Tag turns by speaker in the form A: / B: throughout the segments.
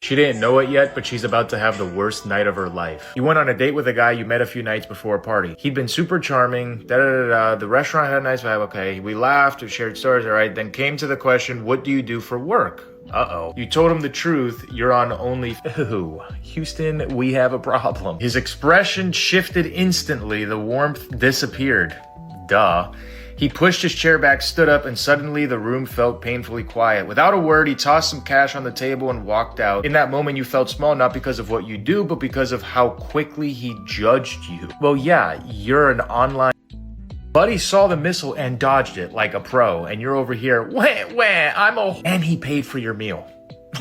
A: She didn't know it yet, but she's about to have the worst night of her life. You went on a date with a guy you met a few nights before a party. He'd been super charming, da-da-da-da, the restaurant had a nice vibe, okay. We laughed, we shared stories, alright. Then came to the question, what do you do for work? Uh-oh. You told him the truth, you're on only... Ooh, Houston, we have a problem. His expression shifted instantly, the warmth disappeared. Duh. He pushed his chair back, stood up, and suddenly the room felt painfully quiet. Without a word, he tossed some cash on the table and walked out. In that moment, you felt small, not because of what you do, but because of how quickly he judged you. Well, yeah, you're an online... Buddy saw the missile and dodged it like a pro, and you're over here, and he paid for your meal.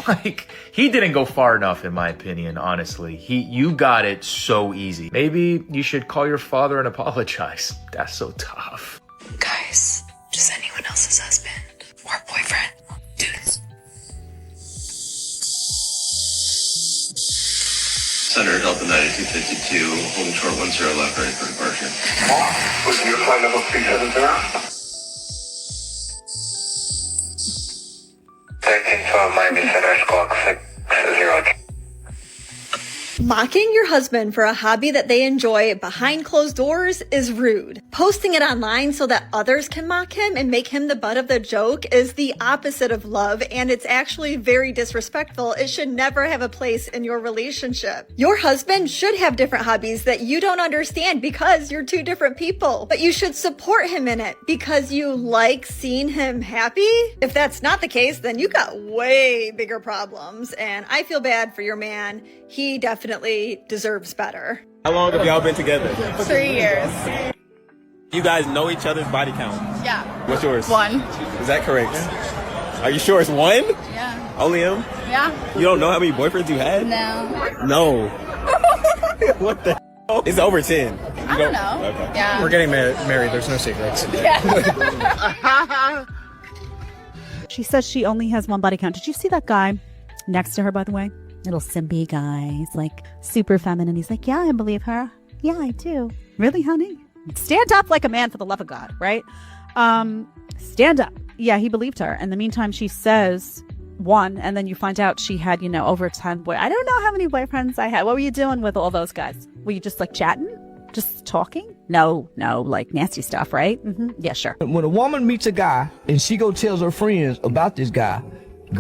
A: Like, he didn't go far enough, in my opinion, honestly. You got it so easy. Maybe you should call your father and apologize. That's so tough.
B: Guys, just anyone else's husband or boyfriend. Do this.
C: Center Delta 9252, holding short 10 left, ready for departure.
D: Was your flight level 370? 1312 Miami Center, squawk 602.
E: Mocking your husband for a hobby that they enjoy behind closed doors is rude. Posting it online so that others can mock him and make him the butt of the joke is the opposite of love, and it's actually very disrespectful. It should never have a place in your relationship. Your husband should have different hobbies that you don't understand because you're two different people, but you should support him in it because you like seeing him happy. If that's not the case, then you got way bigger problems, and I feel bad for your man. He definitely deserves better.
F: How long have y'all been together?
G: 3 years.
F: You guys know each other's body count?
G: Yeah.
F: What's yours?
G: 1.
F: Is that correct? Are you sure it's 1?
G: Yeah.
F: Only him?
G: Yeah.
F: You don't know how many boyfriends you had?
G: No.
F: No. What the hell? It's over 10.
G: I don't know.
F: Okay.
G: Yeah.
H: We're getting married. There's no secrets.
G: Yeah.
I: She says she only has 1 body count. Did you see that guy next to her, by the way? Little simpy guy. He's like super feminine. He's like, yeah, I believe her. Yeah, I do. Really, honey? Stand up like a man for the love of God, right? Stand up. Yeah, he believed her. In the meantime, she says 1, and then you find out she had, over 10 I don't know how many boyfriends I had. What were you doing with all those guys? Were you just like chatting? Just talking? No, like nasty stuff, right? Mm-hmm. Yeah, sure.
J: When a woman meets a guy and she go tells her friends about this guy,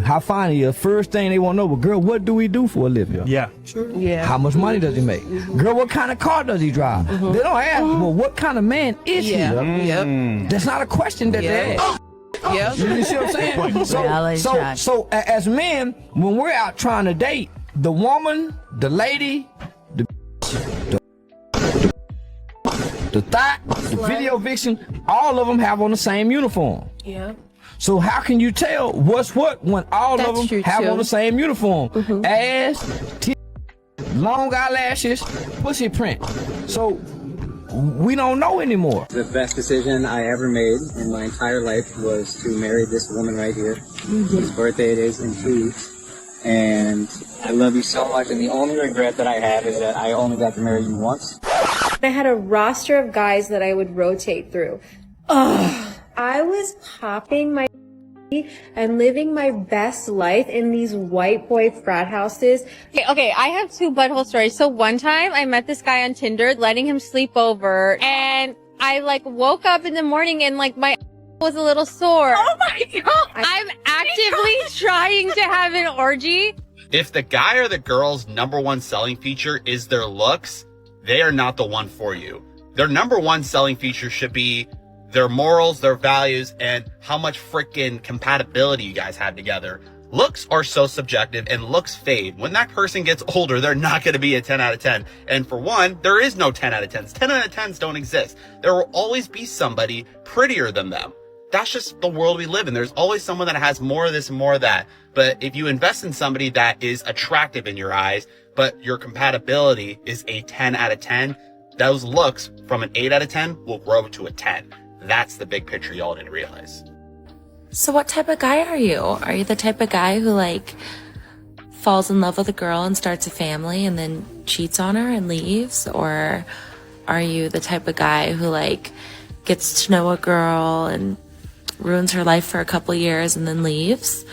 J: how fine he is, first thing they want to know, well, girl, what do we do for a living?
H: Yeah. Sure.
J: Yeah. How much money does he make? Girl, what kind of car does he drive? They don't ask, well, what kind of man is he?
G: Yep.
J: That's not a question that they ask.
G: Yep.
J: You see what I'm saying? So as men, when we're out trying to date, the woman, the lady, the thought, the video vixen, all of them have on the same uniform.
G: Yep.
J: So how can you tell what's what when all of them have on the same uniform? Ass, long eyelashes, pussy print. So we don't know anymore.
K: The best decision I ever made in my entire life was to marry this woman right here. Whose birthday it is in 2 weeks. And I love you so much, and the only regret that I have is that I only got to marry you once.
L: I had a roster of guys that I would rotate through. Ugh. I was popping my and living my best life in these white boy frat houses.
G: Okay, I have 2 butthole stories. So one time I met this guy on Tinder, letting him sleep over, and I woke up in the morning and my was a little sore.
L: Oh my God.
G: I'm actively trying to have an orgy.
M: If the guy or the girl's number 1 selling feature is their looks, they are not the one for you. Their number 1 selling feature should be their morals, their values, and how much freaking compatibility you guys have together. Looks are so subjective, and looks fade. When that person gets older, they're not going to be a 10 out of 10. And for one, there is no 10 out of 10s. 10 out of 10s don't exist. There will always be somebody prettier than them. That's just the world we live in. There's always someone that has more of this and more of that. But if you invest in somebody that is attractive in your eyes, but your compatibility is a 10 out of 10, those looks from an 8 out of 10 will grow to a 10. That's the big picture y'all didn't realize.
B: So what type of guy are you? Are you the type of guy who falls in love with a girl and starts a family and then cheats on her and leaves? Or are you the type of guy who gets to know a girl and ruins her life for a couple years and then leaves?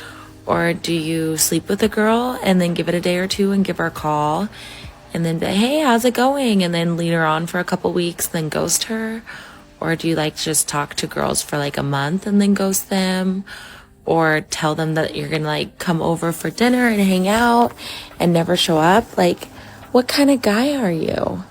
B: Or do you sleep with a girl and then give it a day or two and give her a call and then be, hey, how's it going? And then lead her on for a couple weeks, then ghost her? Or do you like just talk to girls for like a month and then ghost them? Or tell them that you're gonna like come over for dinner and hang out and never show up? Like, what kind of guy are you?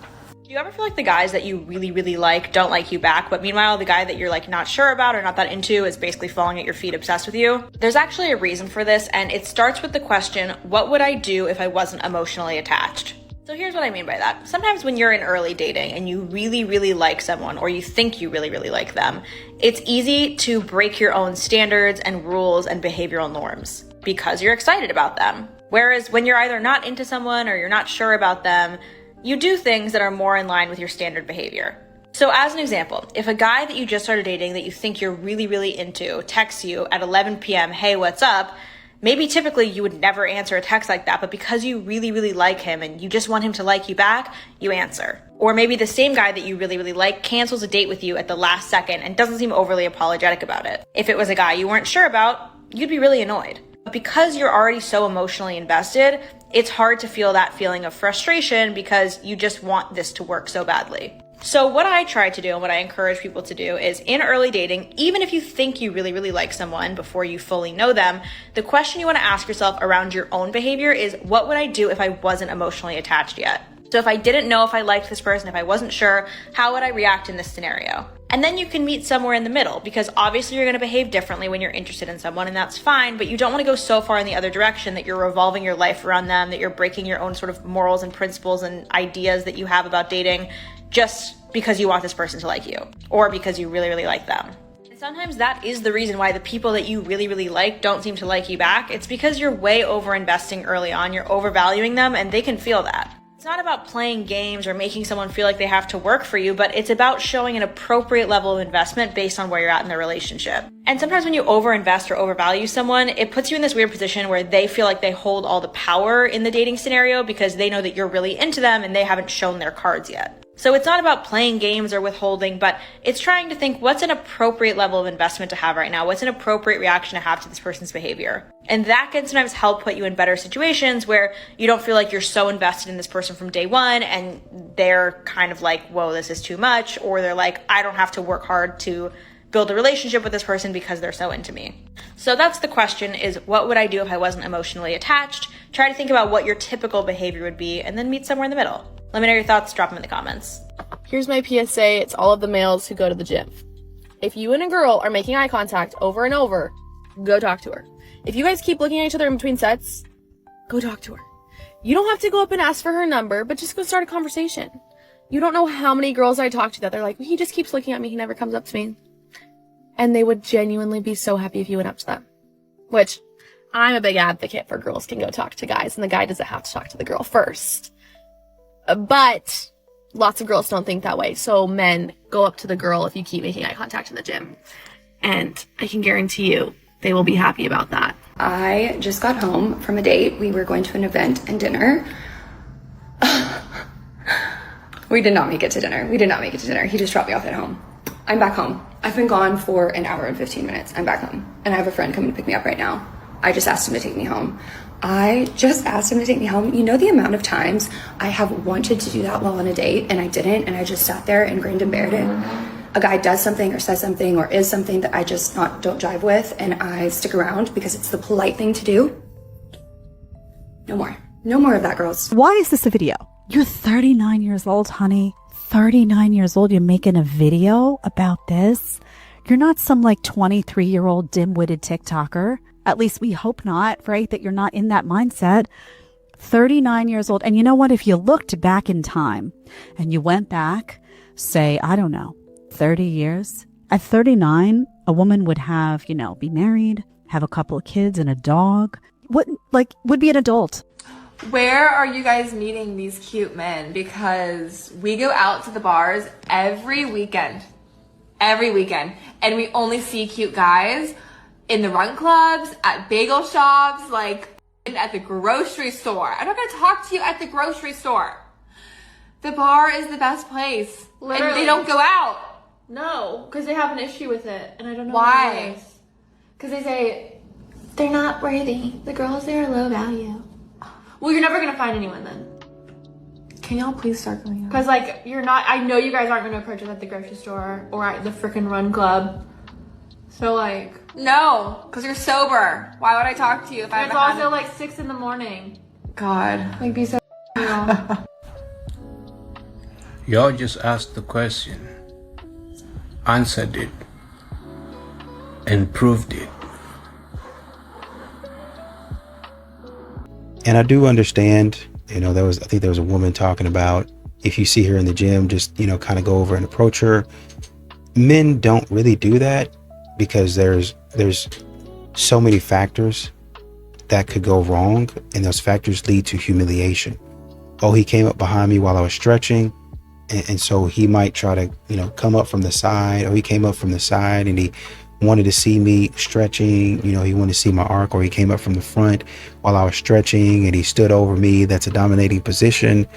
N: Do you ever feel like the guys that you really, really like don't like you back, but meanwhile the guy that you're like not sure about or not that into is basically falling at your feet obsessed with you? There's actually a reason for this, and it starts with the question, what would I do if I wasn't emotionally attached? So here's what I mean by that. Sometimes when you're in early dating and you really, really like someone, or you think you really, really like them, it's easy to break your own standards and rules and behavioral norms because you're excited about them. Whereas when you're either not into someone or you're not sure about them, you do things that are more in line with your standard behavior. So as an example, if a guy that you just started dating that you think you're really, really into texts you at 11 p.m., hey, what's up? Maybe typically you would never answer a text like that, but because you really, really like him and you just want him to like you back, you answer. Or maybe the same guy that you really, really like cancels a date with you at the last second and doesn't seem overly apologetic about it. If it was a guy you weren't sure about, you'd be really annoyed. But because you're already so emotionally invested, it's hard to feel that feeling of frustration because you just want this to work so badly. So what I try to do and what I encourage people to do is in early dating, even if you think you really, really like someone before you fully know them, the question you want to ask yourself around your own behavior is, what would I do if I wasn't emotionally attached yet? So if I didn't know if I liked this person, if I wasn't sure, how would I react in this scenario? And then you can meet somewhere in the middle, because obviously you're going to behave differently when you're interested in someone, and that's fine, but you don't want to go so far in the other direction that you're revolving your life around them, that you're breaking your own sort of morals and principles and ideas that you have about dating just because you want this person to like you, or because you really, really like them. And sometimes that is the reason why the people that you really, really like don't seem to like you back. It's because you're way over investing early on, you're overvaluing them, and they can feel that. It's not about playing games or making someone feel like they have to work for you, but it's about showing an appropriate level of investment based on where you're at in the relationship. And sometimes when you overinvest or overvalue someone, it puts you in this weird position where they feel like they hold all the power in the dating scenario because they know that you're really into them and they haven't shown their cards yet. So it's not about playing games or withholding, but it's trying to think, what's an appropriate level of investment to have right now? What's an appropriate reaction to have to this person's behavior? And that can sometimes help put you in better situations where you don't feel like you're so invested in this person from day one and they're kind of like, whoa, this is too much. Or they're like, I don't have to work hard to build a relationship with this person because they're so into me. So that's the question, is what would I do if I wasn't emotionally attached? Try to think about what your typical behavior would be and then meet somewhere in the middle. Let me know your thoughts, drop them in the comments.
O: Here's my PSA, it's all of the males who go to the gym. If you and a girl are making eye contact over and over, go talk to her. If you guys keep looking at each other in between sets, go talk to her. You don't have to go up and ask for her number, but just go start a conversation. You don't know how many girls I talk to that they're like, he just keeps looking at me, he never comes up to me. And they would genuinely be so happy if you went up to them. Which, I'm a big advocate for girls can go talk to guys, and the guy doesn't have to talk to the girl first. But lots of girls don't think that way. So men, go up to the girl if you keep making eye contact in the gym. And I can guarantee you, they will be happy about that.
P: I just got home from a date. We were going to an event and dinner. We did not make it to dinner. He just dropped me off at home. I'm back home. I've been gone for an hour and 15 minutes. I'm back home. And I have a friend coming to pick me up right now. I just asked him to take me home. You know the amount of times I have wanted to do that while on a date and I didn't, and I just sat there and grinned and bared it. A guy does something or says something or is something that I just don't jive with, and I stick around because it's the polite thing to do. No more of that, girls.
I: Why is this a video? You're 39 years old, honey. 39 years old, you're making a video about this? You're not some like 23-year-old dim-witted TikToker. At least we hope not, right? That you're not in that mindset. 39 years old. And you know what? If you looked back in time and you went back, say, I don't know, 30 years. At 39, a woman would have, be married, have a couple of kids and a dog. Would be an adult.
Q: Where are you guys meeting these cute men? Because we go out to the bars every weekend, and we only see cute guys in the run clubs, at bagel shops, at the grocery store. I'm not gonna talk to you at the grocery store. The bar is the best place. Literally. And they don't go out.
L: No, because they have an issue with it, and I don't know
Q: why.
L: Because they say,
Q: They're not worthy. The girls there are low value. Well, you're never gonna find anyone then. Can y'all please start going out? Because, like, you're not, I know you guys aren't gonna approach us at the grocery store or at the frickin' run club. So, like, no, because you're sober. Why would I talk to you if I haven't had it? It's also like 6 in the morning. God. Like, be so real.
R: Y'all just asked the question, answered it, and proved it.
S: And I do understand, you know, I think there was a woman talking about if you see her in the gym, just, you know, kind of go over and approach her. Men don't really do that because there's so many factors that could go wrong, and those factors lead to humiliation. Oh, he came up behind me while I was stretching, and so he might try to, you know, come up from the side, or he came up from the side and he wanted to see me stretching, you know, he wanted to see my arc, or he came up from the front while I was stretching and he stood over me. That's a dominating position.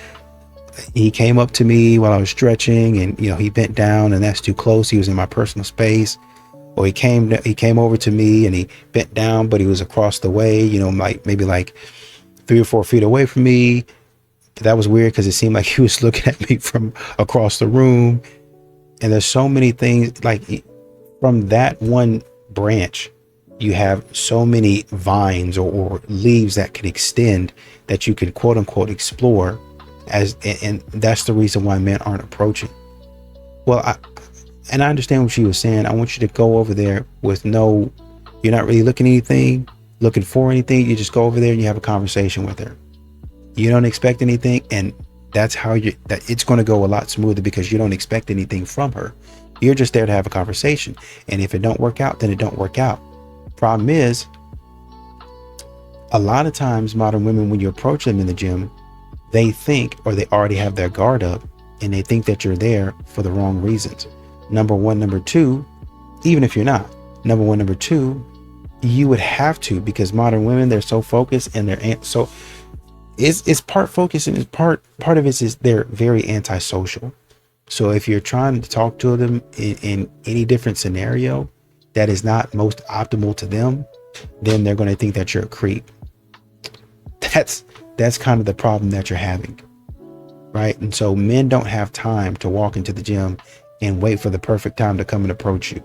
S: He came up to me while I was stretching and, you know, he bent down, and that's too close. He was in my personal space. Or he came over to me and he bent down, but he was across the way, you know, like maybe like 3 or 4 feet away from me. That was weird because it seemed like he was looking at me from across the room. And there's so many things, like from that one branch, you have so many vines or leaves that could extend that you can quote unquote explore, and that's the reason why men aren't approaching. Well, I understand what she was saying. I want you to go over there with you're not really looking for anything. You just go over there and you have a conversation with her. You don't expect anything, and that's how it's going to go a lot smoother because you don't expect anything from her. You're just there to have a conversation, and if it don't work out, then it don't work out. Problem is, a lot of times modern women, when you approach them in the gym, they think, or they already have their guard up, and they think that you're there for the wrong reasons. Number one. Number two, even if you're not, number two, you would have to, because modern women, they're so focused, and it's part focus, and it's part of it is they're very antisocial. So if you're trying to talk to them in any different scenario that is not most optimal to them, then they're going to think that you're a creep. That's kind of the problem that you're having, right? And so men don't have time to walk into the gym and wait for the perfect time to come and approach you.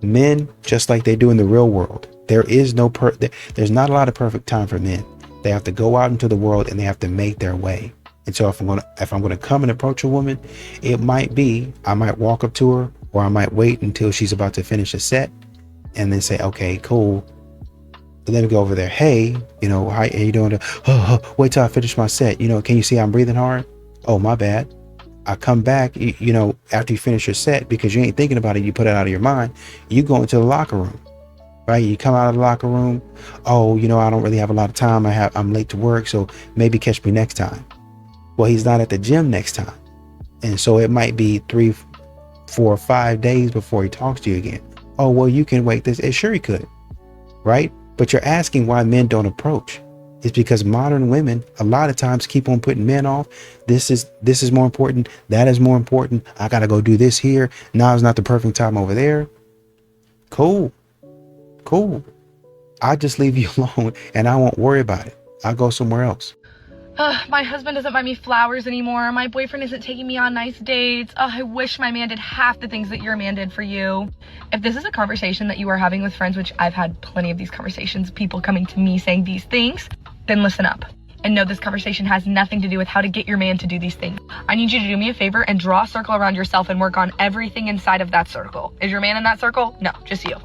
S: Men, just like they do in the real world, there's not a lot of perfect time for men. They have to go out into the world and they have to make their way. And so if I'm going to come and approach a woman, it might be, I might walk up to her, or I might wait until she's about to finish a set and then say, okay, cool. Let me go over there. Hey, you know, how are you doing? Wait till I finish my set. You know, can you see I'm breathing hard? Oh, my bad. I come back, you know, after you finish your set, because you ain't thinking about it. You put it out of your mind. You go into the locker room, right? You come out of the locker room. Oh, you know, I don't really have a lot of time. I'm late to work. So maybe catch me next time. Well, he's not at the gym next time. And so it might be 3, 4, 5 days before he talks to you again. Oh, well, you can wait this. Sure, he could. Right. But you're asking why men don't approach. It's because modern women a lot of times keep on putting men off. This is more important. That is more important. I got to go do this here. Now is not the perfect time over there. Cool. I'll just leave you alone and I won't worry about it. I'll go somewhere else.
T: My husband doesn't buy me flowers anymore. My boyfriend isn't taking me on nice dates. I wish my man did half the things that your man did for you. If this is a conversation that you are having with friends, which I've had plenty of these conversations, people coming to me saying these things, then listen up. And know this conversation has nothing to do with how to get your man to do these things. I need you to do me a favor and draw a circle around yourself and work on everything inside of that circle. Is your man in that circle? No, just you.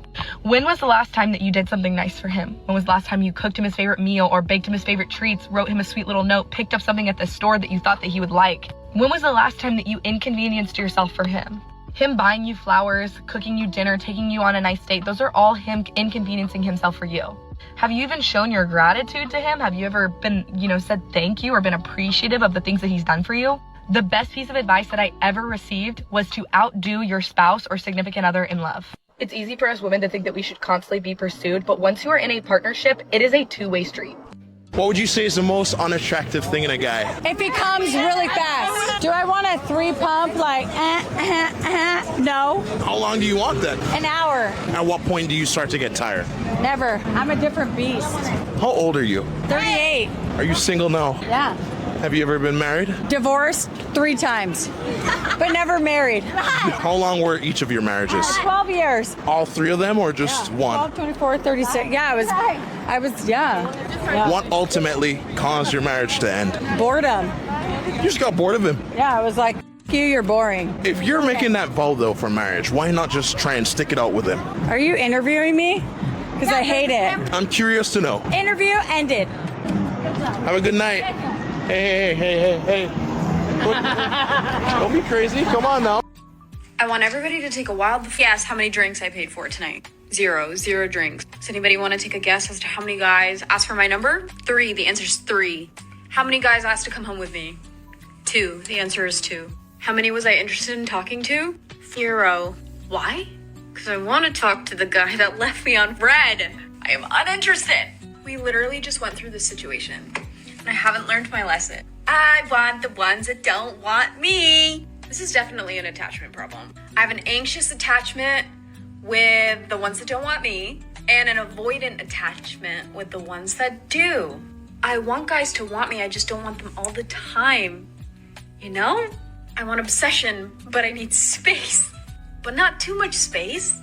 T: When was the last time that you did something nice for him? When was the last time you cooked him his favorite meal or baked him his favorite treats, wrote him a sweet little note, picked up something at the store that you thought that he would like? When was the last time that you inconvenienced yourself for him? Him buying you flowers, cooking you dinner, taking you on a nice date, those are all him inconveniencing himself for you. Have you even shown your gratitude to him? Have you ever been, said thank you or been appreciative of the things that he's done for you? The best piece of advice that I ever received was to outdo your spouse or significant other in love. It's easy for us women to think that we should constantly be pursued, but once you are in a partnership, it is a two-way street.
F: What would you say is the most unattractive thing in a guy?
U: If he comes really fast. Do I want a 3 pump like no?
F: How long do you want that?
U: An hour.
F: At what point do you start to get tired?
U: Never. I'm a different beast.
F: How old are you?
U: 38.
F: Are you single now?
U: Yeah.
F: Have you ever been married?
U: Divorced 3 times, but never married.
F: How long were each of your marriages?
U: 12 years.
F: All 3 of them or just one?
U: 12, 24, 36. Yeah, I was, yeah.
F: What ultimately caused your marriage to end?
U: Boredom.
F: You just got bored of him.
U: Yeah, I was like, you're boring.
F: If you're making that vow though for marriage, why not just try and stick it out with him?
U: Are you interviewing me? Because I hate it.
F: I'm curious to know.
U: Interview ended.
F: Have a good night. Hey. Don't be crazy. Come on now.
V: I want everybody to take a wild guess how many drinks I paid for tonight. 0 drinks. Does anybody want to take a guess as to how many guys asked for my number? 3. The answer is 3. How many guys asked to come home with me? 2. The answer is 2. How many was I interested in talking to? 0. Why? Because I want to talk to the guy that left me on red. I am uninterested. We literally just went through this situation, and I haven't learned my lesson. I want the ones that don't want me. This is definitely an attachment problem. I have an anxious attachment with the ones that don't want me, and an avoidant attachment with the ones that do. I want guys to want me, I just don't want them all the time. You know? I want obsession, but I need space. But not too much space.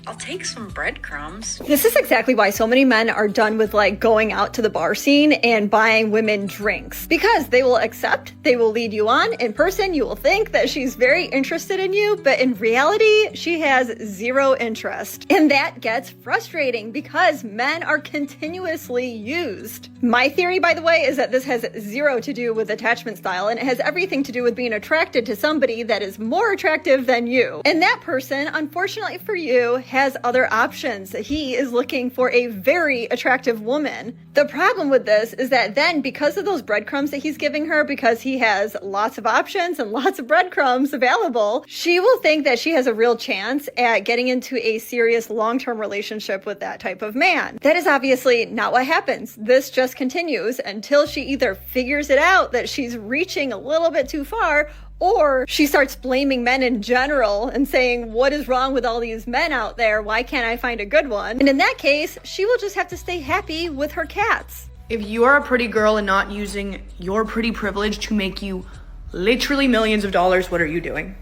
V: I'll take some breadcrumbs.
E: This is exactly why so many men are done with like going out to the bar scene and buying women drinks, because they will accept, they will lead you on. In person, you will think that she's very interested in you, but in reality, she has 0 interest. And that gets frustrating because men are continuously used. My theory, by the way, is that this has 0 to do with attachment style, and it has everything to do with being attracted to somebody that is more attractive than you. And that person, unfortunately for you, has other options. He is looking for a very attractive woman. The problem with this is that then, because of those breadcrumbs that he's giving her, because he has lots of options and lots of breadcrumbs available, she will think that she has a real chance at getting into a serious long-term relationship with that type of man. That is obviously not what happens. This just continues until she either figures it out that she's reaching a little bit too far, or she starts blaming men in general and saying, what is wrong with all these men out there? Why can't I find a good one? And in that case, she will just have to stay happy with her cats.
W: If you are a pretty girl and not using your pretty privilege to make you literally millions of dollars, what are you doing?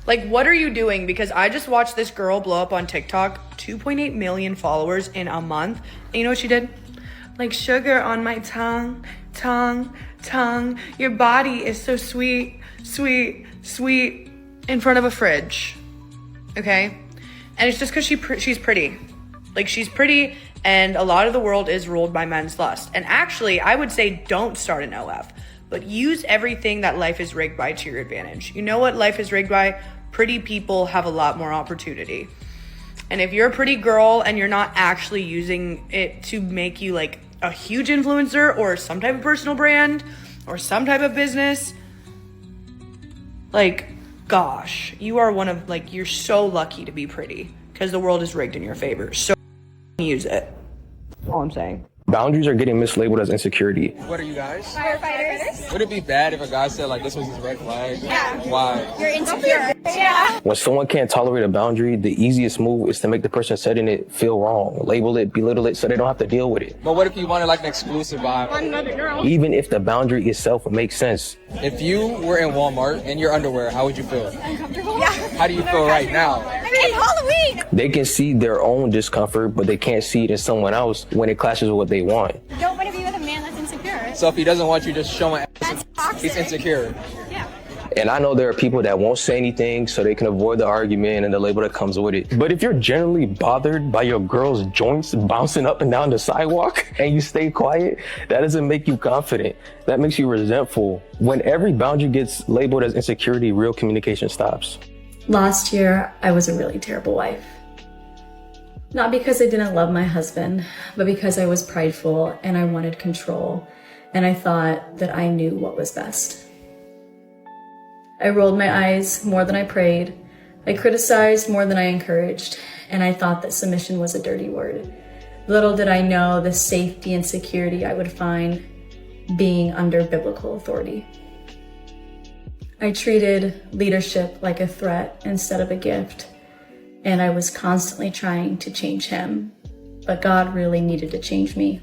W: Like, what are you doing? Because I just watched this girl blow up on TikTok, 2.8 million followers in a month. And you know what she did? Like, sugar on my tongue, your body is so sweet, in front of a fridge, okay? And it's just because she's pretty. Like, she's pretty, and a lot of the world is ruled by men's lust. And actually, I would say don't start an OF, but use everything that life is rigged by to your advantage. You know what life is rigged by? Pretty people have a lot more opportunity. And if you're a pretty girl and you're not actually using it to make you like a huge influencer or some type of personal brand or some type of business, like, gosh, you are one of, like, you're so lucky to be pretty because the world is rigged in your favor. So use it. That's all I'm saying.
J: Boundaries are getting mislabeled as insecurity.
H: What are you guys?
L: Firefighters.
H: Would it be bad if a guy said, like, this was his red flag?
L: Yeah.
H: Why?
L: You're insecure. Yeah.
J: When someone can't tolerate a boundary, the easiest move is to make the person setting it feel wrong. Label it, belittle it, so they don't have to deal with it.
H: But what if you wanted, like, an exclusive vibe?
J: Even if the boundary itself makes sense.
H: If you were in Walmart in your underwear, how would you feel?
L: Uncomfortable? Yeah.
H: How do you feel right now?
L: I mean, Halloween.
J: They can see their own discomfort, but they can't see it in someone else when it clashes with what they want.
L: Don't want to be with a man that's insecure.
H: So if he doesn't want you just showing ass, he's insecure.
L: Yeah.
J: And I know there are people that won't say anything so they can avoid the argument and the label that comes with it. But if you're generally bothered by your girl's joints bouncing up and down the sidewalk and you stay quiet, that doesn't make you confident. That makes you resentful. When every boundary gets labeled as insecurity, real communication stops.
X: Last year, I was a really terrible wife. Not because I didn't love my husband, but because I was prideful and I wanted control, and I thought that I knew what was best. I rolled my eyes more than I prayed. I criticized more than I encouraged, and I thought that submission was a dirty word. Little did I know the safety and security I would find being under biblical authority. I treated leadership like a threat instead of a gift, and I was constantly trying to change him, but God really needed to change me.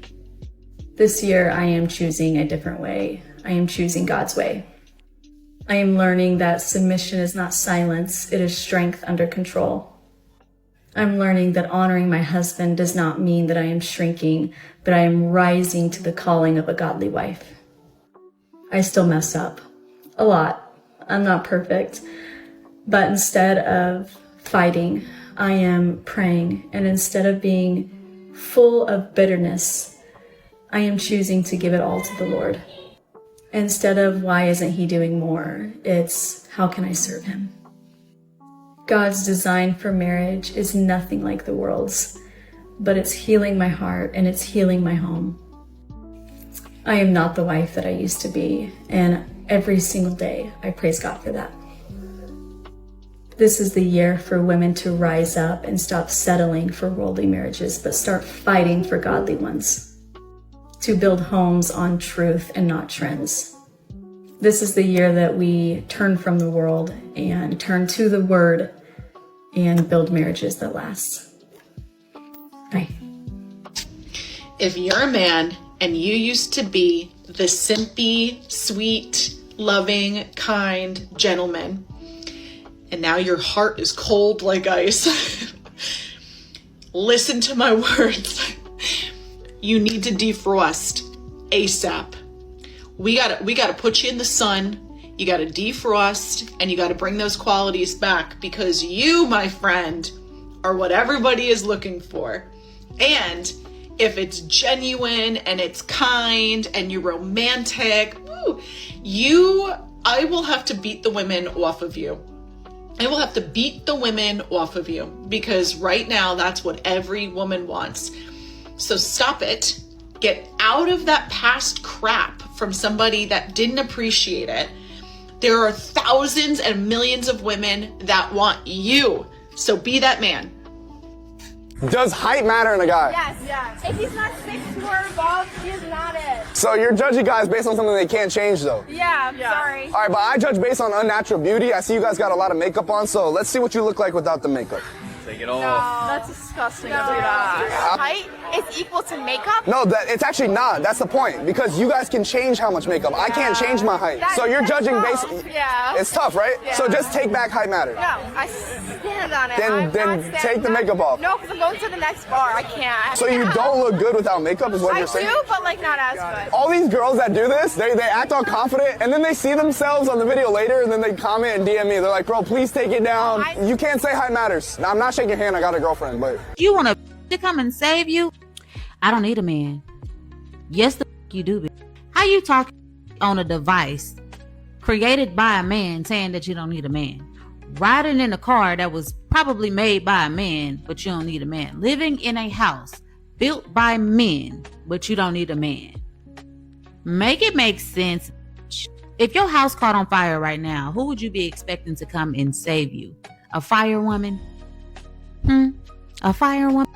X: This year, I am choosing a different way. I am choosing God's way. I am learning that submission is not silence, it is strength under control. I'm learning that honoring my husband does not mean that I am shrinking, but I am rising to the calling of a godly wife. I still mess up. A lot. I'm not perfect. But instead of fighting, I am praying. And instead of being full of bitterness, I am choosing to give it all to the Lord. Instead of why isn't he doing more, it's how can I serve him? God's design for marriage is nothing like the world's, but it's healing my heart and it's healing my home. I am not the wife that I used to be, and every single day I praise God for that. This is the year for women to rise up and stop settling for worldly marriages, but start fighting for godly ones. To build homes on truth and not trends. This is the year that we turn from the world and turn to the Word and build marriages that last. Bye.
A: If you're a man and you used to be the simpy, sweet, loving, kind gentleman, and now your heart is cold like ice, listen to my words. You need to defrost ASAP. We gotta put you in the sun. You gotta defrost, and you gotta bring those qualities back, because you, my friend, are what everybody is looking for. And if it's genuine and it's kind and you're romantic, I will have to beat the women off of you. I will have to beat the women off of you, because right now that's what every woman wants. So stop it. Get out of that past crap from somebody that didn't appreciate it. There are thousands and millions of women that want you. So be that man.
F: Does height matter in a guy?
C: Yes. If he's not 6'4" or above, he is not it.
F: So you're judging guys based on something they can't change, though?
C: Yeah, sorry.
F: All right, but I judge based on unnatural beauty. I see you guys got a lot of makeup on, so let's see what you look like without the makeup.
H: Take it off.
C: No. That's disgusting. No. Height is equal to makeup?
F: No, it's actually not. That's the point. Because you guys can change how much makeup. I can't change my height. So you're judging based...
C: Yeah.
F: It's tough, right?
C: Yeah.
F: So just take back height matters.
C: No, I stand on it.
F: Then take the makeup off.
C: No, because I'm going to the next bar. I can't.
F: So you don't look good without makeup is what you're saying?
C: I do, but like not as good.
F: All these girls that do this, they act all confident, and then they see themselves on the video later, and then they comment and DM me. They're like, bro, please take it down. You can't say height matters. Now, I'm not shaking your hand. I got a girlfriend, but...
D: You want a to come and save you? I don't need a man. Yes, the you do. Bitch. How you talking on a device created by a man saying that you don't need a man? Riding in a car that was probably made by a man, but you don't need a man. Living in a house built by men, but you don't need a man. Make it make sense. If your house caught on fire right now, who would you be expecting to come and save you? A firewoman? A firewoman?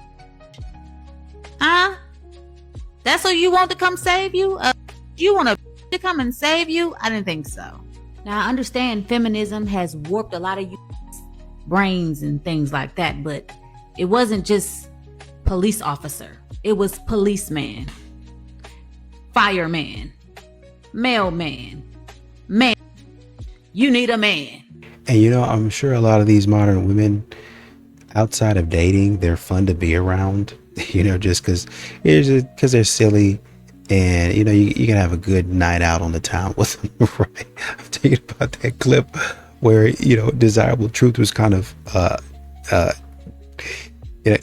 D: Huh? That's who you want to come save you? You want to come and save you? I didn't think so. Now, I understand feminism has warped a lot of brains and things like that, but it wasn't just police officer. It was policeman, fireman, mailman, man. You need a man.
S: And I'm sure a lot of these modern women, outside of dating, they're fun to be around, just because they're silly, and you can have a good night out on the town with them, right? I'm thinking about that clip where Desirable Truth was kind of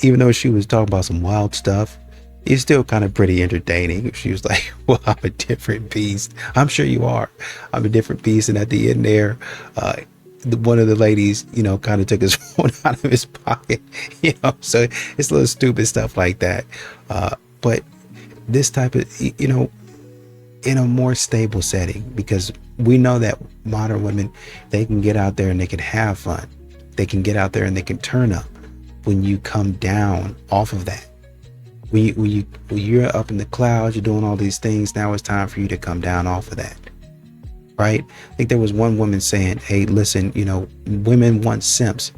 S: even though she was talking about some wild stuff, it's still kind of pretty entertaining. She was like, well, I'm a different beast. I'm sure you are. I'm a different beast. And at the end there, one of the ladies, kind of took his phone out of his pocket, so it's a little stupid stuff like that. But this type of, in a more stable setting, because we know that modern women, they can get out there and they can have fun. They can get out there and they can turn up when you come down off of that. When you're up in the clouds, you're doing all these things. Now it's time for you to come down off of that, right? I think there was one woman saying, "Hey, listen, women want simps,"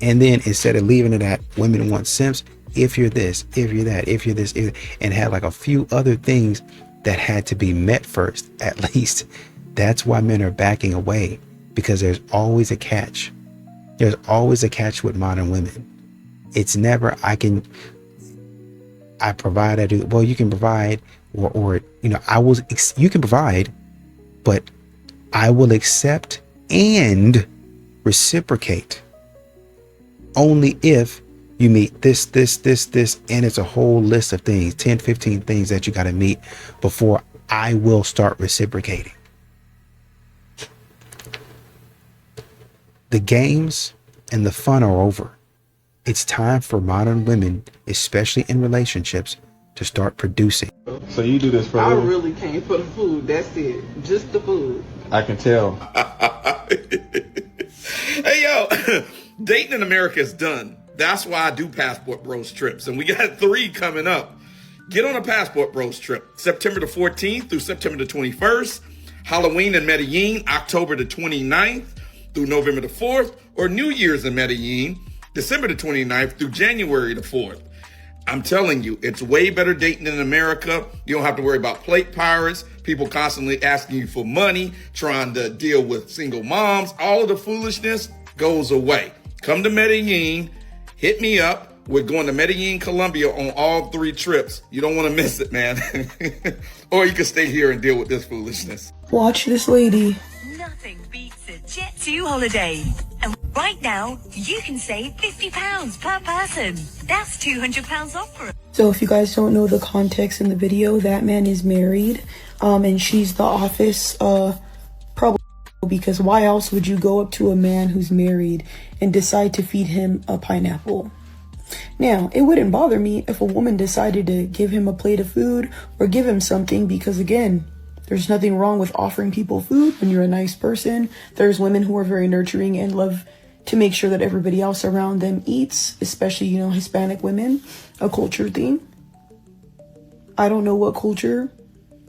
S: and then instead of leaving it at women want simps, if you're this, if you're that, if you're this, and had like a few other things that had to be met first, at least. That's why men are backing away, because there's always a catch. There's always a catch with modern women. It's never I provide, I do. Well, you can provide, or you can provide, but I will accept and reciprocate only if you meet this, and it's a whole list of things, 10, 15 things that you got to meet before I will start reciprocating. The games and the fun are over. It's time for modern women, especially in relationships, to start producing.
B: So you do this for
G: I really came for the food. That's it. Just the food.
B: I can tell.
K: Hey, yo, dating in America is done. That's why I do Passport Bros trips. And we got 3 coming up. Get on a Passport Bros trip. September the 14th through September the 21st. Halloween in Medellin, October the 29th through November the 4th. Or New Year's in Medellin, December the 29th through January the 4th. I'm telling you, it's way better dating in America. You don't have to worry about plate pirates, people constantly asking you for money, trying to deal with single moms. All of the foolishness goes away. Come to Medellin, hit me up. We're going to Medellin, Colombia on all 3 trips. You don't want to miss it, man. Or you can stay here and deal with this foolishness.
M: Watch this lady.
Y: Nothing beats a Jet2 holiday. And right now, you can save £50 per person. That's £200 off for it.
M: So if you guys don't know the context in the video, that man is married, and she's the office, probably, because why else would you go up to a man who's married and decide to feed him a pineapple? Now, it wouldn't bother me if a woman decided to give him a plate of food or give him something, because again, there's nothing wrong with offering people food when you're a nice person. There's women who are very nurturing and love to make sure that everybody else around them eats, especially, Hispanic women, a culture thing. I don't know what culture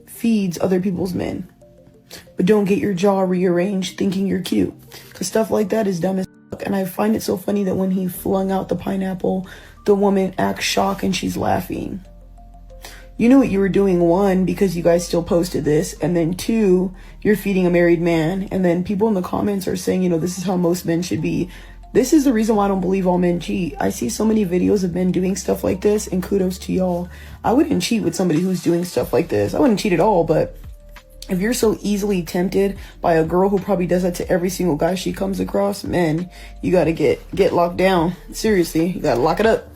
M: feeds other people's men, but don't get your jaw rearranged thinking you're cute, because stuff like that is dumb as fuck. And I find it so funny that when he flung out the pineapple, the woman acts shocked and she's laughing. You knew what you were doing, 1, because you guys still posted this, and then 2, you're feeding a married man, and then people in the comments are saying, this is how most men should be. This is the reason why I don't believe all men cheat. I see so many videos of men doing stuff like this, and kudos to y'all. I wouldn't cheat with somebody who's doing stuff like this. I wouldn't cheat at all, but if you're so easily tempted by a girl who probably does that to every single guy she comes across, man, you gotta get locked down. Seriously, you gotta lock it up.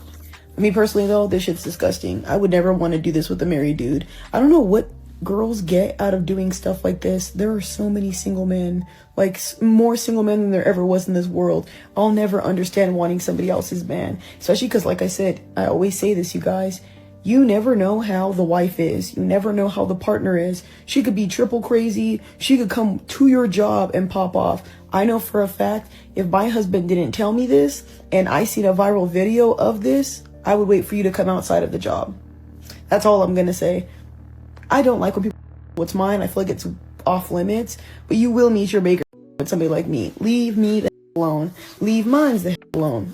M: Me personally, though, this shit's disgusting. I would never want to do this with a married dude. I don't know what girls get out of doing stuff like this. There are so many single men, like more single men than there ever was in this world. I'll never understand wanting somebody else's man, especially because, like I said, I always say this, you guys, you never know how the wife is. You never know how the partner is. She could be triple crazy. She could come to your job and pop off. I know for a fact, if my husband didn't tell me this and I seen a viral video of this, I would wait for you to come outside of the job. That's all I'm gonna say. I don't like when people what's mine. I feel like it's off limits, but you will meet your maker with somebody like me. Leave me the alone. Leave mines the alone.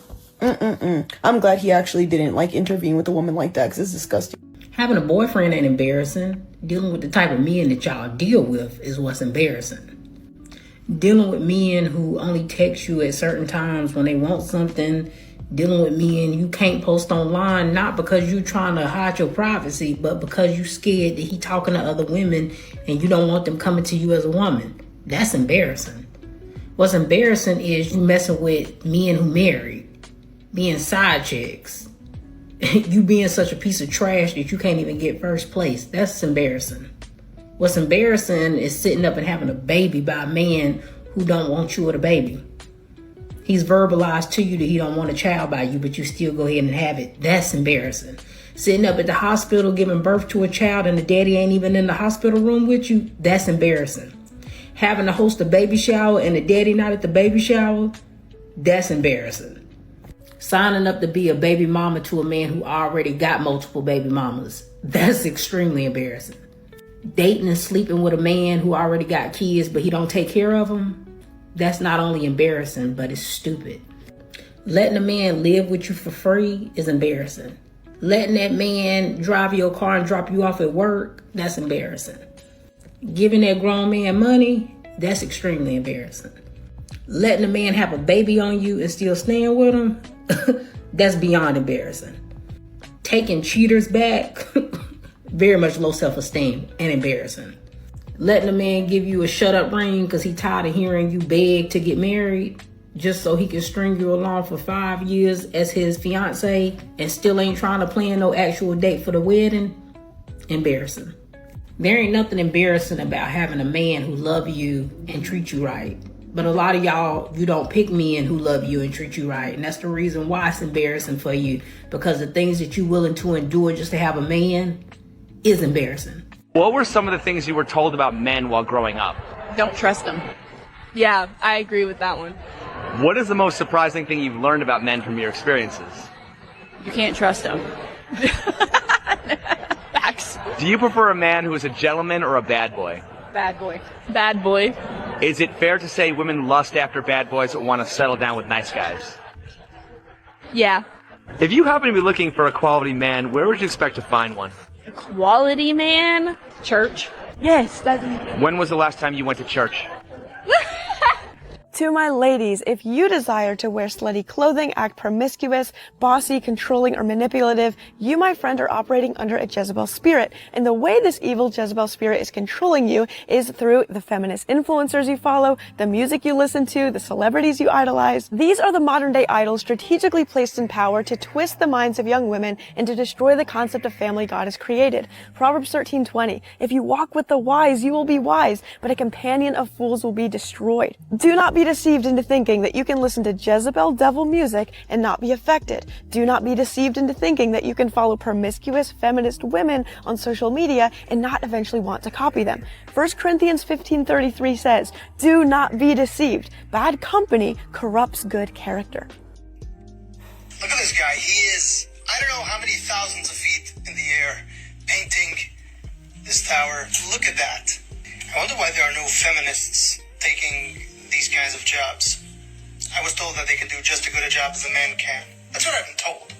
M: I'm glad he actually didn't intervene with a woman like that, because it's disgusting.
Z: Having a boyfriend ain't embarrassing. Dealing with the type of men that y'all deal with is what's embarrassing. Dealing with men who only text you at certain times when they want something. Dealing with men you can't post online, not because you're trying to hide your privacy, but because you scared that he talking to other women and you don't want them coming to you as a woman. That's embarrassing. What's embarrassing is you messing with men who married, being side chicks. You being such a piece of trash that you can't even get first place. That's embarrassing. What's embarrassing is sitting up and having a baby by a man who don't want you with a baby. He's verbalized to you that he don't want a child by you, but you still go ahead and have it. That's embarrassing. Sitting up at the hospital giving birth to a child and the daddy ain't even in the hospital room with you. That's embarrassing. Having to host a baby shower and the daddy not at the baby shower. That's embarrassing. Signing up to be a baby mama to a man who already got multiple baby mamas. That's extremely embarrassing. Dating and sleeping with a man who already got kids but he don't take care of them. That's not only embarrassing, but it's stupid. Letting a man live with you for free is embarrassing. Letting that man drive your car and drop you off at work, that's embarrassing. Giving that grown man money, that's extremely embarrassing. Letting a man have a baby on you and still staying with him, that's beyond embarrassing. Taking cheaters back, very much low self-esteem and embarrassing. Letting a man give you a shut-up ring because he tired of hearing you beg to get married just so he can string you along for 5 years as his fiance and still ain't trying to plan no actual date for the wedding, embarrassing. There ain't nothing embarrassing about having a man who love you and treat you right. But a lot of y'all, you don't pick men who love you and treat you right. And that's the reason why it's embarrassing for you, because the things that you're willing to endure just to have a man is embarrassing.
I: What were some of the things you were told about men while growing up?
C: Don't trust them. Yeah, I agree with that one.
I: What is the most surprising thing you've learned about men from your experiences?
C: You can't trust them. Facts.
I: Do you prefer a man who is a gentleman or a bad boy?
C: Bad boy. Bad boy.
I: Is it fair to say women lust after bad boys that want to settle down with nice guys?
C: Yeah.
I: If you happen to be looking for a quality man, where would you expect to find one?
C: A quality man? Church. Yes, that's...
I: When was the last time you went to church?
N: To my ladies, if you desire to wear slutty clothing, act promiscuous, bossy, controlling, or manipulative, you, my friend, are operating under a Jezebel spirit. And the way this evil Jezebel spirit is controlling you is through the feminist influencers you follow, the music you listen to, the celebrities you idolize. These are the modern day idols strategically placed in power to twist the minds of young women and to destroy the concept of family God has created. Proverbs 13:20. If you walk with the wise, you will be wise, but a companion of fools will be destroyed. Do not be deceived into thinking that you can listen to Jezebel devil music and not be affected. Do not be deceived into thinking that you can follow promiscuous feminist women on social media and not eventually want to copy them. 1 Corinthians 15:33 says, do not be deceived. Bad company corrupts good character.
O: Look at this guy. He is, I don't know how many thousands of feet in the air, painting this tower. Look at that. I wonder why there are no feminists taking these kinds of jobs. I was told that they could do just as good a job as a man can. That's what I've been told.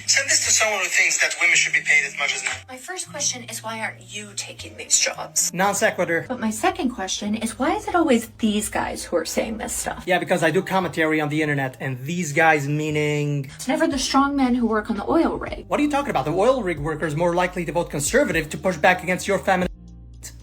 O: Send this to someone who thinks that women should be paid as much as men.
P: My first question is, why aren't you taking these jobs?
Q: Non sequitur.
P: But my second question is, why is it always these guys who are saying this stuff?
Q: Yeah, because I do commentary on the internet, and these guys meaning...
P: It's never the strong men who work on the oil rig.
Q: What are you talking about? The oil rig worker is more likely to vote conservative to push back against your feminist.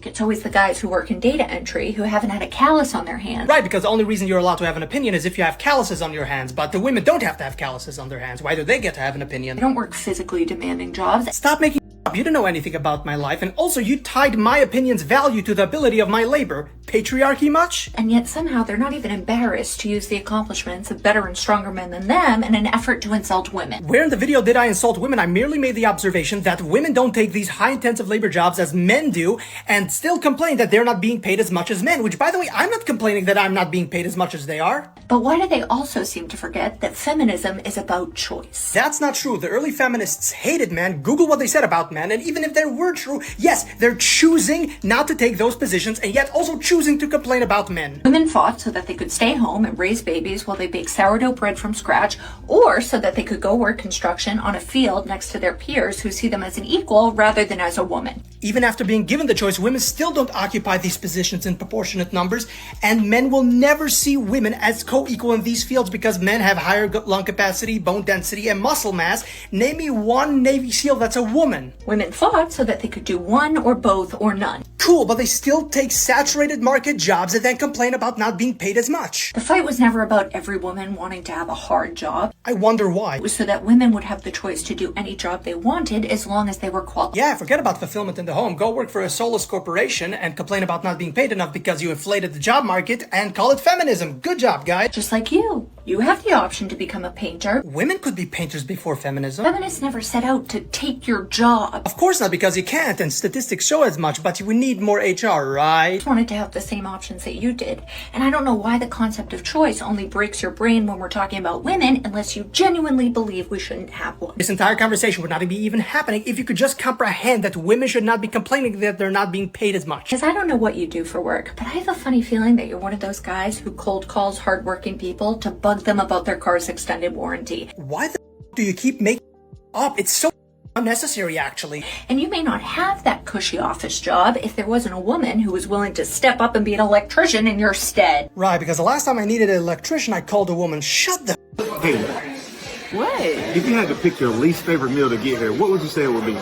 P: It's always the guys who work in data entry who haven't had a callus on their hands.
Q: Right, because the only reason you're allowed to have an opinion is if you have calluses on your hands, but the women don't have to have calluses on their hands. Why do they get to have an opinion?
P: I don't work physically demanding jobs.
Q: Stop making up. You don't know anything about my life, and also you tied my opinion's value to the ability of my labor. Patriarchy much?
P: And yet somehow they're not even embarrassed to use the accomplishments of better and stronger men than them in an effort to insult women.
Q: Where in the video did I insult women? I merely made the observation that women don't take these high-intensive labor jobs as men do, and still complain that they're not being paid as much as men, which, by the way, I'm not complaining that I'm not being paid as much as they are.
P: But why do they also seem to forget that feminism is about choice?
Q: That's not true. The early feminists hated men. Google what they said about men, and even if they were true, yes, they're choosing not to take those positions, and yet also choosing to complain about men.
P: Women fought so that they could stay home and raise babies while they bake sourdough bread from scratch, or so that they could go work construction on a field next to their peers who see them as an equal rather than as a woman.
Q: Even after being given the choice, women still don't occupy these positions in proportionate numbers, and men will never see women as co-equal in these fields because men have higher lung capacity, bone density, and muscle mass. Name me one Navy SEAL that's a woman.
P: Women fought so that they could do one or both or none.
Q: Cool, but they still take saturated market jobs and then complain about not being paid as much.
P: The fight was never about every woman wanting to have a hard job.
Q: I wonder why.
P: It was so that women would have the choice to do any job they wanted as long as they were qualified.
Q: Yeah, forget about fulfillment in the home. Go work for a soulless corporation and complain about not being paid enough because you inflated the job market and call it feminism. Good job, guys.
P: Just like you. You have the option to become a painter.
Q: Women could be painters before feminism.
P: Feminists never set out to take your job.
Q: Of course not, because you can't, and statistics show as much, but we need more HR, right?
P: I just wanted to have the same options that you did. And I don't know why the concept of choice only breaks your brain when we're talking about women unless you genuinely believe we shouldn't have one.
Q: This entire conversation would not be even happening if you could just comprehend that women should not be complaining that they're not being paid as much.
P: Because I don't know what you do for work, but I have a funny feeling that you're one of those guys who cold calls hardworking people to bug them about their car's extended warranty.
Q: Why the do you keep making up? It's so unnecessary, actually.
P: And you may not have that cushy office job if there wasn't a woman who was willing to step up and be an electrician in your stead.
Q: Right, because the last time I needed an electrician, I called a woman. Shut the
B: Hey,
C: What?
B: if you had to pick your least favorite meal to get here, what would you say it would be?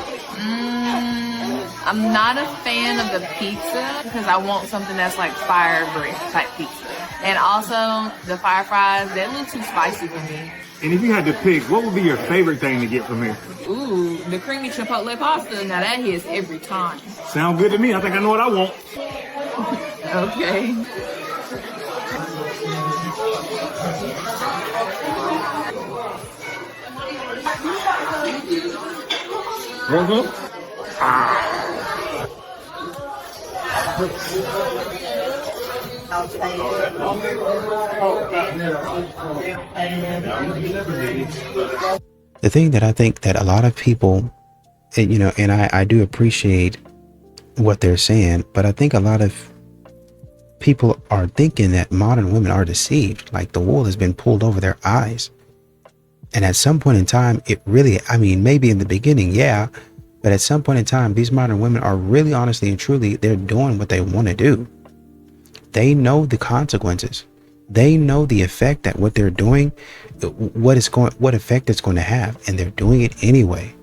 C: I'm not a fan of the pizza because I want something that's like fire bread type pizza. And also the fire fries, they're a little too spicy for me.
B: And if you had to pick, what would be your favorite thing to get from here?
C: Ooh, the creamy chipotle pasta, now that hits every time.
B: Sound good to me. I think I know what I want.
C: Okay.
S: The thing that I think that a lot of people, and I do appreciate what they're saying, but I think a lot of people are thinking that modern women are deceived, like the wool has been pulled over their eyes. And at some point in time, it really, maybe in the beginning, yeah, but at some point in time, these modern women are really, honestly and truly, they're doing what they want to do. They know the consequences. They know the effect that what they're doing, what effect it's going to have, and they're doing it anyway.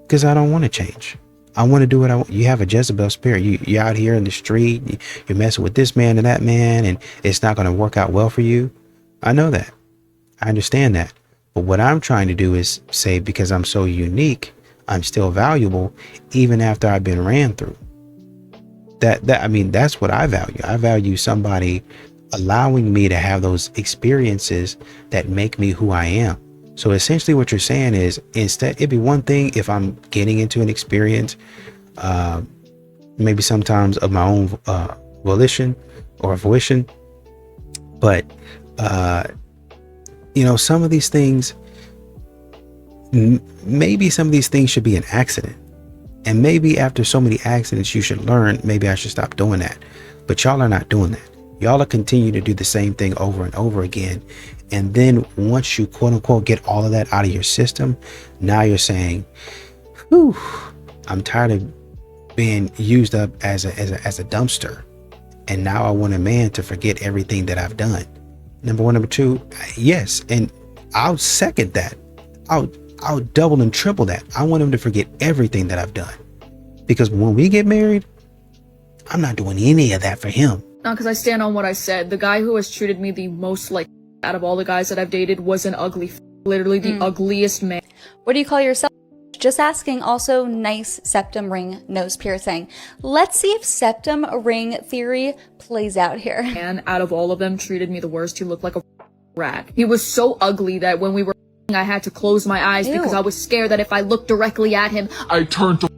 S: Because I don't want to change. I want to do what I want. You have a Jezebel spirit. You're out here in the street. You're messing with this man and that man, and it's not going to work out well for you. I know that. I understand that. But what I'm trying to do is say, because I'm so unique, I'm still valuable, even after I've been ran through. That's what I value. I value somebody allowing me to have those experiences that make me who I am. So essentially what you're saying is, instead, it'd be one thing if I'm getting into an experience, maybe sometimes of my own volition or fruition, but some of these things, maybe some of these things should be an accident. And maybe after so many accidents, you should learn, maybe I should stop doing that. But y'all are not doing that. Y'all are continuing to do the same thing over and over again. And then once you quote unquote get all of that out of your system, now you're saying, whew, I'm tired of being used up as a dumpster. And now I want a man to forget everything that I've done. Number one. Number two, yes. And I'll second that. I'll double and triple that. I want him to forget everything that I've done. Because when we get married, I'm not doing any of that for him.
E: No, because I stand on what I said. The guy who has treated me the most like out of all the guys that I've dated was an ugly, literally the ugliest man.
R: What do you call yourself? Just asking. Also, nice septum ring nose piercing. Let's see if septum ring theory plays out here.
E: And out of all of them, treated me the worst. He looked like a rat. He was so ugly that when we were I had to close my eyes because I was scared that if I looked directly at him, I turned to.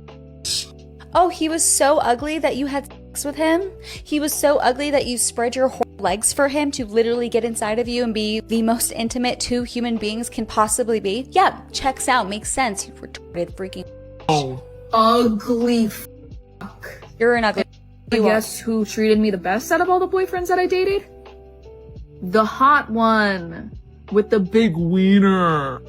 R: Oh, he was so ugly that you had sex with him? He was so ugly that you spread your legs for him to literally get inside of you and be the most intimate two human beings can possibly be? Yeah, checks out, makes sense. You retarded freaking.
E: Oh, ugly fuck.
R: You're an ugly.
E: Guess who treated me the best out of all the boyfriends that I dated? The hot one. With the big wiener.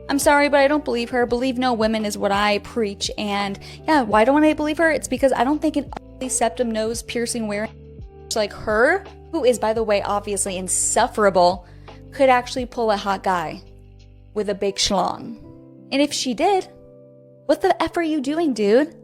R: I'm sorry, but I don't believe her. Believe no women is what I preach. And yeah, why don't I believe her? It's because I don't think an ugly septum nose piercing wearing like her, who is, by the way, obviously insufferable, could actually pull a hot guy with a big schlong. And if she did, what the F are you doing, dude?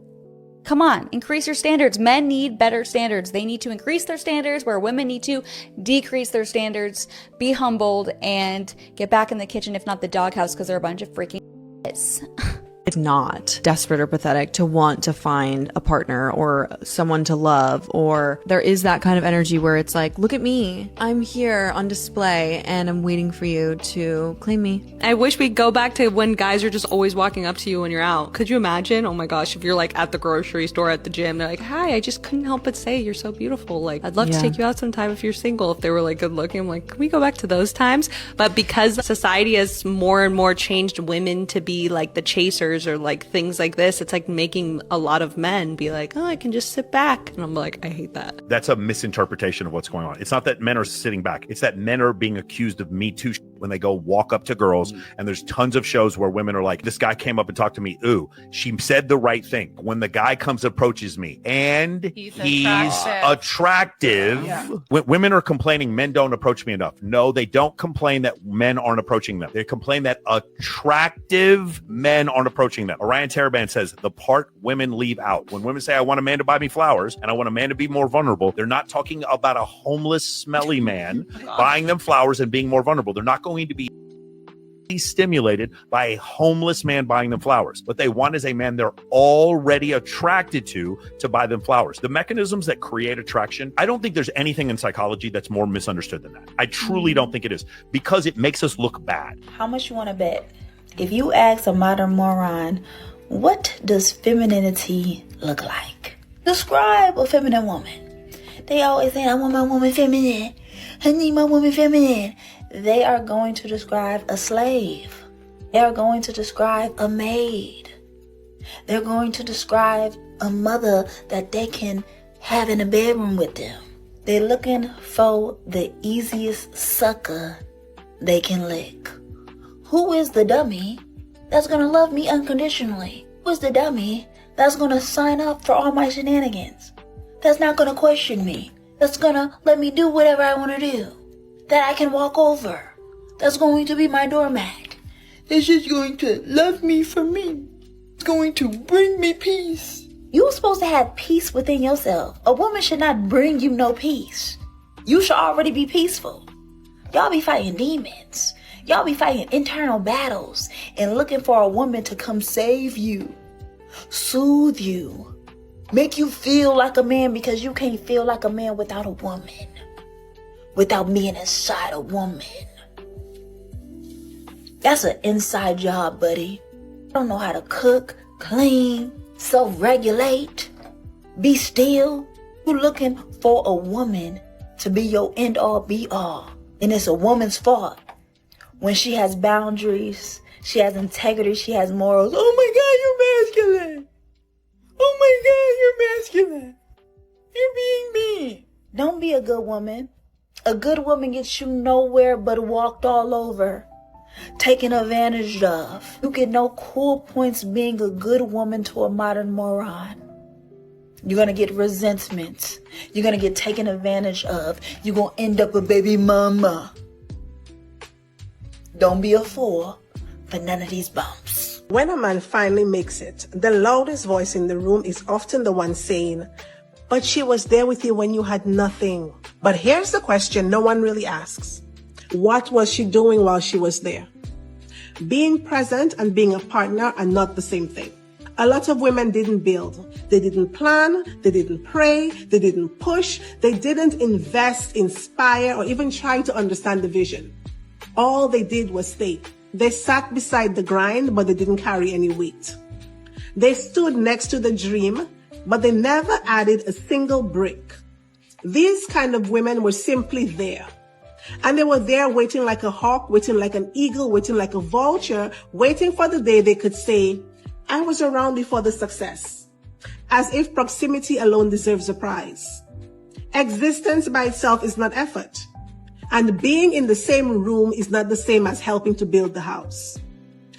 R: Come on, increase your standards. Men need better standards. They need to increase their standards where women need to decrease their standards, be humbled, and get back in the kitchen, if not the doghouse, because they're a bunch of freaking
T: It's
N: is not desperate or pathetic to want to find a partner or someone to love, or there is that kind of energy where it's like, look at me, I'm here on display and I'm waiting for you to claim me. I wish we'd go back to when guys are just always walking up to you when you're out. Could you imagine? Oh my gosh, if you're like at the grocery store, at the gym, they're like, hi, I just couldn't help but say you're so beautiful. Like, I'd love to take you out sometime if you're single. If they were like good looking, I'm like, can we go back to those times? But because society has more and more changed women to be like the chasers or like things like this, it's like making a lot of men be like, oh, I can just sit back. And I'm like, I hate that.
J: That's a misinterpretation of what's going on. It's not that men are sitting back. It's that men are being accused of Me Too when they go walk up to girls. And there's tons of shows where women are like, this guy came up and talked to me. Ooh, she said the right thing. When the guy comes approaches me and he's attractive. Yeah. Women are complaining men don't approach me enough. No, they don't complain that men aren't approaching them. They complain that attractive men aren't approaching them. Orion Taraban says the part women leave out. When women say, I want a man to buy me flowers and I want a man to be more vulnerable, they're not talking about a homeless, smelly man buying them flowers and being more vulnerable. They're not going to be stimulated by a homeless man buying them flowers. What they want is a man they're already attracted to buy them flowers. The mechanisms that create attraction, I don't think there's anything in psychology that's more misunderstood than that. I truly don't think it is, because it makes us look bad.
L: How much you want to bet? If you ask a modern moron, what does femininity look like? Describe a feminine woman. They always say, I want my woman feminine. I need my woman feminine. They are going to describe a slave. They are going to describe a maid. They're going to describe a mother that they can have in a bedroom with them. They're looking for the easiest sucker they can lick. Who is the dummy that's going to love me unconditionally? Who is the dummy that's going to sign up for all my shenanigans? That's not going to question me. That's going to let me do whatever I want to do. That I can walk over. That's going to be my doormat. It's just going to love me for me. It's going to bring me peace. You're supposed to have peace within yourself. A woman should not bring you no peace. You should already be peaceful. Y'all be fighting demons. Y'all be fighting internal battles and looking for a woman to come save you, soothe you, make you feel like a man, because you can't feel like a man without a woman. Without being inside a woman. That's an inside job, buddy. I don't know how to cook, clean, self-regulate, be still. You're looking for a woman to be your end-all, be-all. And it's a woman's fault when she has boundaries, she has integrity, she has morals. Oh my God, you're masculine. Oh my God, you're masculine. You're being mean. Don't be a good woman. A good woman gets you nowhere but walked all over, taken advantage of. You get no cool points being a good woman to a modern moron. You're going to get resentment. You're going to get taken advantage of. You're going to end up a baby mama. Don't be a fool for none of these bumps.
T: When a man finally makes it, the loudest voice in the room is often the one saying, but she was there with you when you had nothing. But here's the question no one really asks. What was she doing while she was there? Being present and being a partner are not the same thing. A lot of women didn't build. They didn't plan. They didn't pray. They didn't push. They didn't invest, inspire, or even try to understand the vision. All they did was stay. They sat beside the grind, but they didn't carry any weight. They stood next to the dream, but they never added a single brick. These kind of women were simply there. And they were there waiting like a hawk, waiting like an eagle, waiting like a vulture, waiting for the day they could say, I was around before the success. As if proximity alone deserves a prize. Existence by itself is not effort. And being in the same room is not the same as helping to build the house.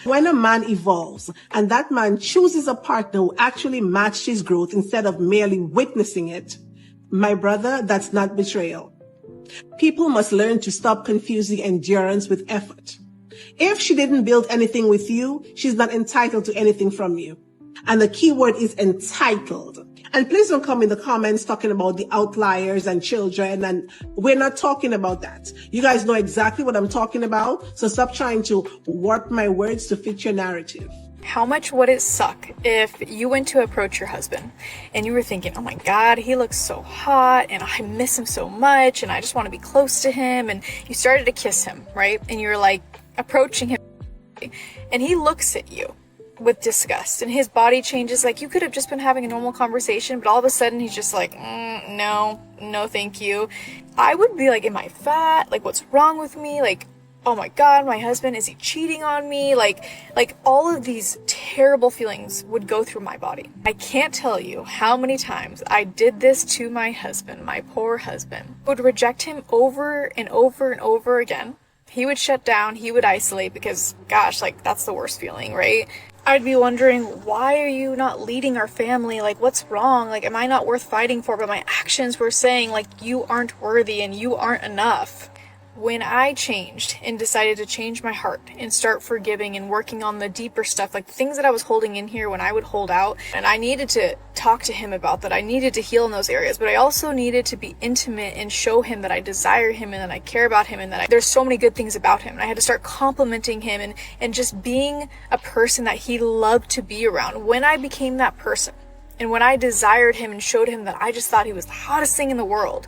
T: When a man evolves and that man chooses a partner who actually matched his growth instead of merely witnessing it, my brother, that's not betrayal. People must learn to stop confusing endurance with effort. If she didn't build anything with you, she's not entitled to anything from you. And the key word is entitled. And please don't come in the comments talking about the outliers and children, and we're not talking about that. You guys know exactly what I'm talking about, so stop trying to warp my words to fit your narrative.
A: How much would it suck if you went to approach your husband and you were thinking, oh my God, he looks so hot and I miss him so much and I just want to be close to him, and you started to kiss him, right? And you're like approaching him and he looks at you with disgust and his body changes. Like, you could have just been having a normal conversation, but all of a sudden he's just like, no, thank you. I would be like, am I fat? Like, what's wrong with me? Like, oh my God, my husband, is he cheating on me? Like all of these terrible feelings would go through my body. I can't tell you how many times I did this to my husband, my poor husband. I would reject him over and over and over again. He would shut down, he would isolate, because gosh, like, that's the worst feeling, right? I'd be wondering, why are you not leading our family? Like, what's wrong? Like, am I not worth fighting for? But my actions were saying, like, you aren't worthy and you aren't enough. When I changed and decided to change my heart and start forgiving and working on the deeper stuff, like things that I was holding in here when I would hold out, and I needed to talk to him about that. I needed to heal in those areas, but I also needed to be intimate and show him that I desire him and that I care about him and that there's so many good things about him. And I had to start complimenting him and just being a person that he loved to be around. When I became that person and when I desired him and showed him that I just thought he was the hottest thing in the world,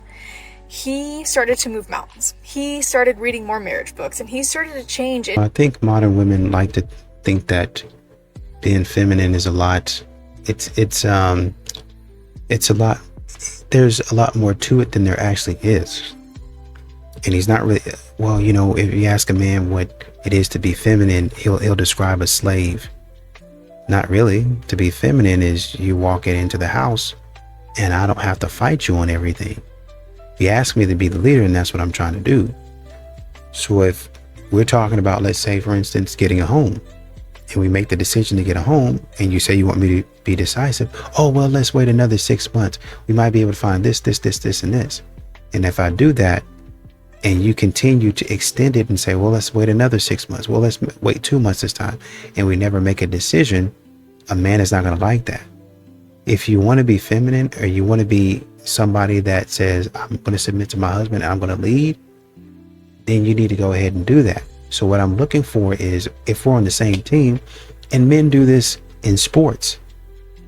A: he started to move mountains. He started reading more marriage books and he started to change.
S: I think modern women like to think that being feminine is a lot. It's a lot. There's a lot more to it than there actually is. And he's not really, well, you know, if you ask a man what it is to be feminine, he'll describe a slave. Not really. To be feminine is you walking into the house and I don't have to fight you on everything. You ask me to be the leader, and that's what I'm trying to do. So if we're talking about, let's say, for instance, getting a home, and we make the decision to get a home, and you say you want me to be decisive, oh, well, let's wait another 6 months. We might be able to find this, and this. And if I do that, and you continue to extend it and say, well, let's wait another 6 months. Well, let's wait 2 months this time. And we never make a decision, a man is not going to like that. If you want to be feminine, or you want to be somebody that says, I'm going to submit to my husband and I'm going to lead, then you need to go ahead and do that. So what I'm looking for is, if we're on the same team, and men do this in sports,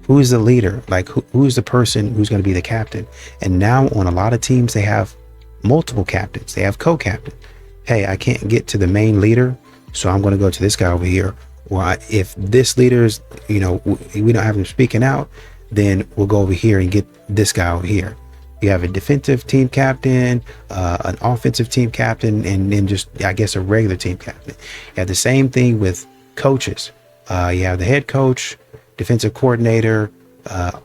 S: who's the leader? Like who's the person who's going to be the captain? And now on a lot of teams, they have multiple captains. They have co-captain. Hey, I can't get to the main leader, so I'm going to go to this guy over here. Or if this leader's, you know, we don't have him speaking out, then we'll go over here and get this guy over here. You have a defensive team captain, an offensive team captain, and then just, I guess, a regular team captain. You have the same thing with coaches. You have the head coach, defensive coordinator,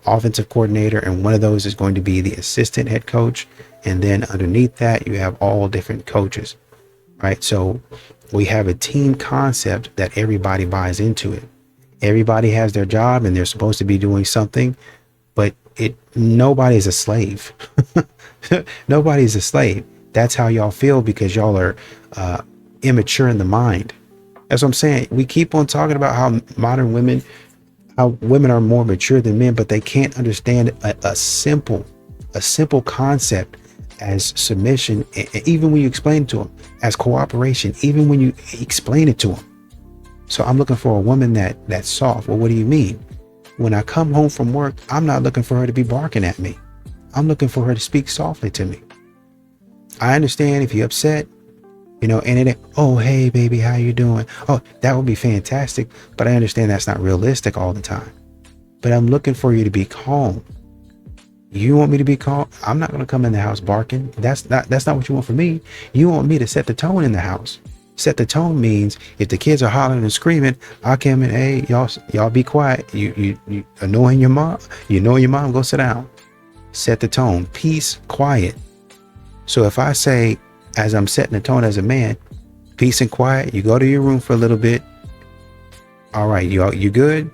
S: offensive coordinator, and one of those is going to be the assistant head coach. And then underneath that, you have all different coaches, right? So we have a team concept that everybody buys into it. Everybody has their job and they're supposed to be doing something, but nobody's a slave. Nobody's a slave. That's how y'all feel because y'all are immature in the mind. That's what I'm saying. We keep on talking about how modern women, how women are more mature than men, but they can't understand a simple concept as submission, even when you explain it to them, as cooperation, even when you explain it to them. So I'm looking for a woman that's soft. Well, what do you mean? When I come home from work, I'm not looking for her to be barking at me. I'm looking for her to speak softly to me. I understand if you're upset, you know, and it ain't, oh, hey, baby, how you doing? Oh, that would be fantastic. But I understand that's not realistic all the time. But I'm looking for you to be calm. You want me to be calm? I'm not going to come in the house barking. That's not what you want from me. You want me to set the tone in the house. Set the tone means if the kids are hollering and screaming, I come in, hey, y'all be quiet. You annoying your mom. You know your mom, go sit down. Set the tone. Peace, quiet. So if I say, as I'm setting the tone as a man, peace and quiet, you go to your room for a little bit. All right, you good?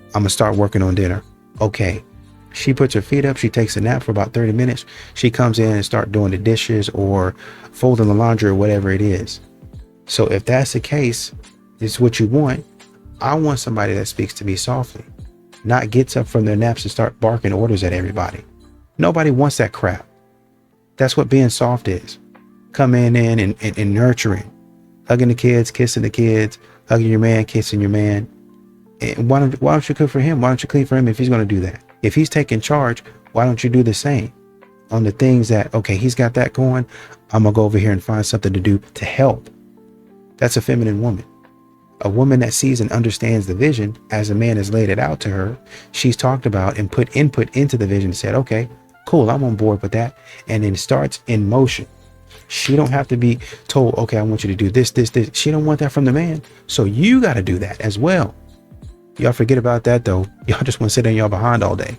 S: I'm gonna start working on dinner. Okay. She puts her feet up. She takes a nap for about 30 minutes. She comes in and start doing the dishes or folding the laundry or whatever it is. So if that's the case, it's what you want. I want somebody that speaks to me softly, not gets up from their naps and start barking orders at everybody. Nobody wants that crap. That's what being soft is. Come in and nurturing, hugging the kids, kissing the kids, hugging your man, kissing your man, Why don't you cook for him? Why don't you clean for him if he's going to do that? If he's taking charge, why don't you do the same on the things that, okay, he's got that going, I'm going to go over here and find something to do to help. That's a feminine woman. A woman that sees and understands the vision as a man has laid it out to her. She's talked about and put input into the vision and said, okay, cool, I'm on board with that. And then starts in motion. She don't have to be told, okay, I want you to do this, this, this. She don't want that from the man. So you got to do that as well. Y'all forget about that though. Y'all just want to sit in y'all behind all day.